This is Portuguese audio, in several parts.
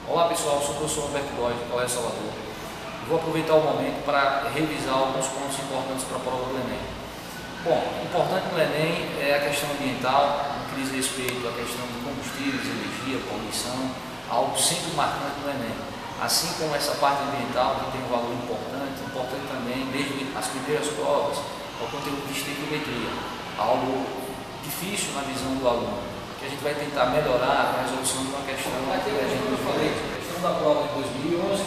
Olá pessoal, sou o professor Humberto Góes, do Colégio Salvador. Vou aproveitar o momento para revisar alguns pontos importantes para a prova do Enem. Bom, importante no Enem é a questão ambiental, no que diz respeito à questão de combustíveis, energia, poluição, algo sempre marcante no Enem. Assim como essa parte ambiental, que tem um valor importante também, desde as primeiras provas, é o conteúdo de estequiometria, algo difícil na visão do aluno, que a gente vai tentar melhorar a resolução de uma questão. Aqui, como eu falei, a questão da prova de 2011,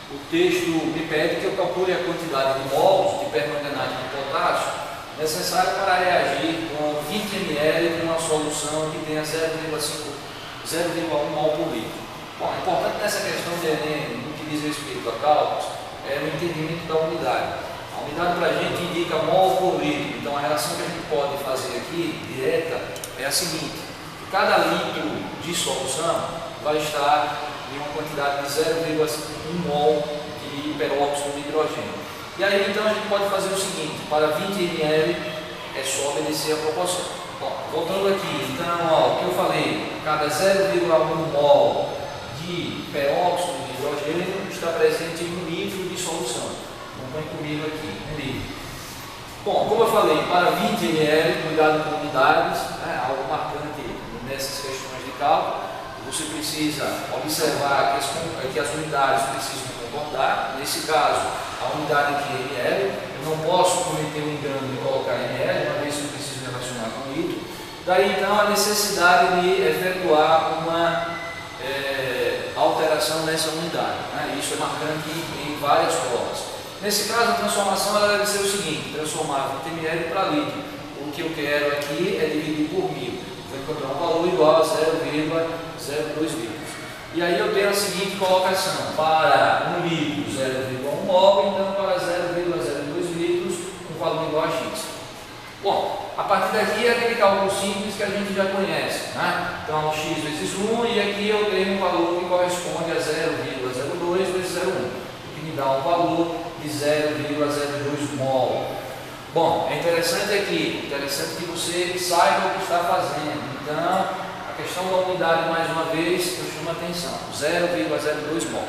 o texto me pede que eu calcule a quantidade de mols de permanganato de potássio necessário para reagir com 20 ml de uma solução que tenha 0,1 mol por litro. Bom, importante nessa questão de Enem, no que diz respeito a cálculos, é o entendimento da unidade. A unidade para a gente indica mol por litro, então a relação que a gente pode fazer aqui, direta, é a seguinte: cada litro de solução vai estar em uma quantidade de 0,1 mol de peróxido de hidrogênio. E aí então a gente pode fazer o seguinte: para 20 ml é só obedecer a proporção. Bom, voltando aqui, então ó, o que eu falei, cada 0,1 mol de peróxido de hidrogênio está presente em 1 litro de solução. Acompanhe comigo aqui, 1 litro. Bom, como eu falei, para 20 ml, cuidado com unidades, algo marcante nessas questões de cálculo, você precisa observar que as unidades precisam concordar. Nesse caso, a unidade aqui é ml, eu não posso cometer um engano de colocar ml, uma vez que eu preciso relacionar com litro. Daí então a necessidade de efetuar uma alteração nessa unidade. Isso é marcante em várias provas. Nesse caso, a transformação ela deve ser o seguinte: transformar 20 ml para litro. O que eu quero aqui é dividir por 1000. Vou encontrar um valor igual a 0,02 litros. E aí eu tenho a seguinte colocação: para 1 litro, 0,1 mol, então para 0,02 litros, um valor igual a x. Bom, a partir daqui é aquele cálculo simples que a gente já conhece, Então, x vezes 1, e aqui eu tenho um valor que corresponde a 0,02 vezes 0,1, o que me dá um valor de 0,02 mol. Bom, é interessante que você saiba o que está fazendo. Então, a questão da unidade, mais uma vez, eu chamo a atenção: 0,02 mol.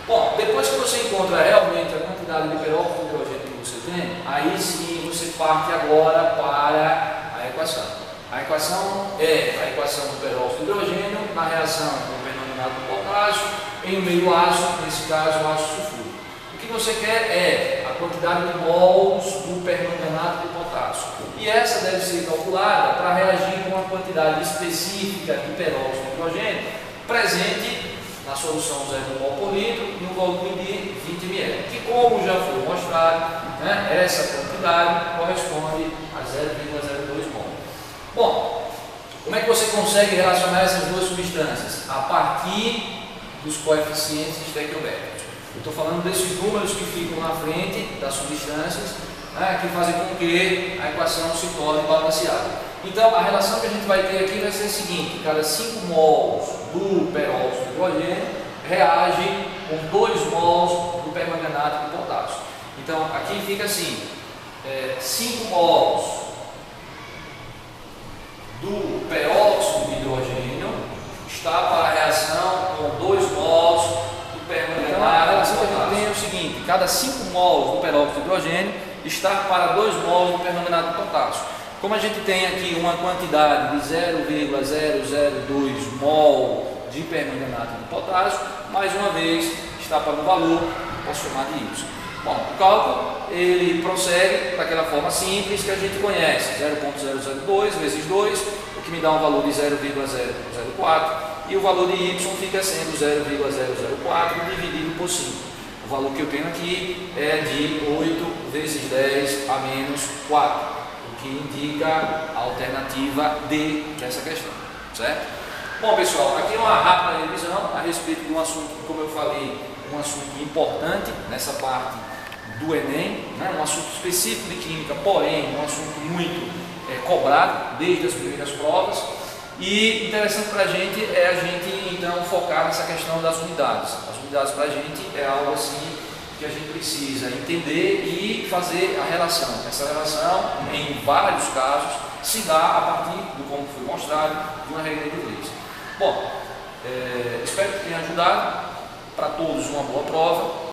Bom, depois que você encontra realmente a quantidade de peróxido de hidrogênio que você tem, aí sim você parte agora para a equação. A equação é a equação do peróxido de hidrogênio na reação com o permanganato de potássio em um meio ácido, nesse caso o ácido sulfúrico. O que você quer é a quantidade de mols do permanganato de potássio. E essa deve ser calculada para reagir com uma quantidade específica de peróxido de hidrogênio presente na solução 0,1 mol por litro e um volume de 20 ml, que, como já foi mostrado, essa quantidade corresponde a 0,02 mol. Bom, como é que você consegue relacionar essas duas substâncias? A partir dos coeficientes estequiométricos. Eu estou falando desses números que ficam na frente das substâncias, que fazem com que a equação se torne balanceada. Então, a relação que a gente vai ter aqui vai ser a seguinte: cada 5 mols do peróxido de hidrogênio reage com 2 mols do permanganato de potássio. Então, aqui fica assim: 5 mols do peróxido de hidrogênio está para a reação com 2 mols do permanganato. Então, a relação que a gente tem é o seguinte: cada 5 mols do peróxido de hidrogênio está para 2 mols do permanganato de potássio. Como a gente tem aqui uma quantidade de 0,002 mol de permanganato de potássio, mais uma vez está para um valor, posso chamar de Y. Bom, o cálculo ele prossegue daquela forma simples que a gente conhece: 0,002 vezes 2, o que me dá um valor de 0,004, e o valor de Y fica sendo 0,004 dividido por 5. O valor que eu tenho aqui é de 8 vezes 10 a menos 4, o que indica a alternativa D dessa questão, certo? Bom, pessoal, aqui uma rápida revisão a respeito de um assunto, como eu falei, um assunto importante nessa parte do Enem, um assunto específico de química, porém um assunto muito cobrado desde as primeiras provas. E interessante para a gente é a gente então focar nessa questão das unidades. As unidades para a gente é algo assim que a gente precisa entender e fazer a relação. Essa relação, em vários casos, se dá a partir do como foi mostrado de uma regra de 3. Bom, espero que tenha ajudado. Para todos uma boa prova.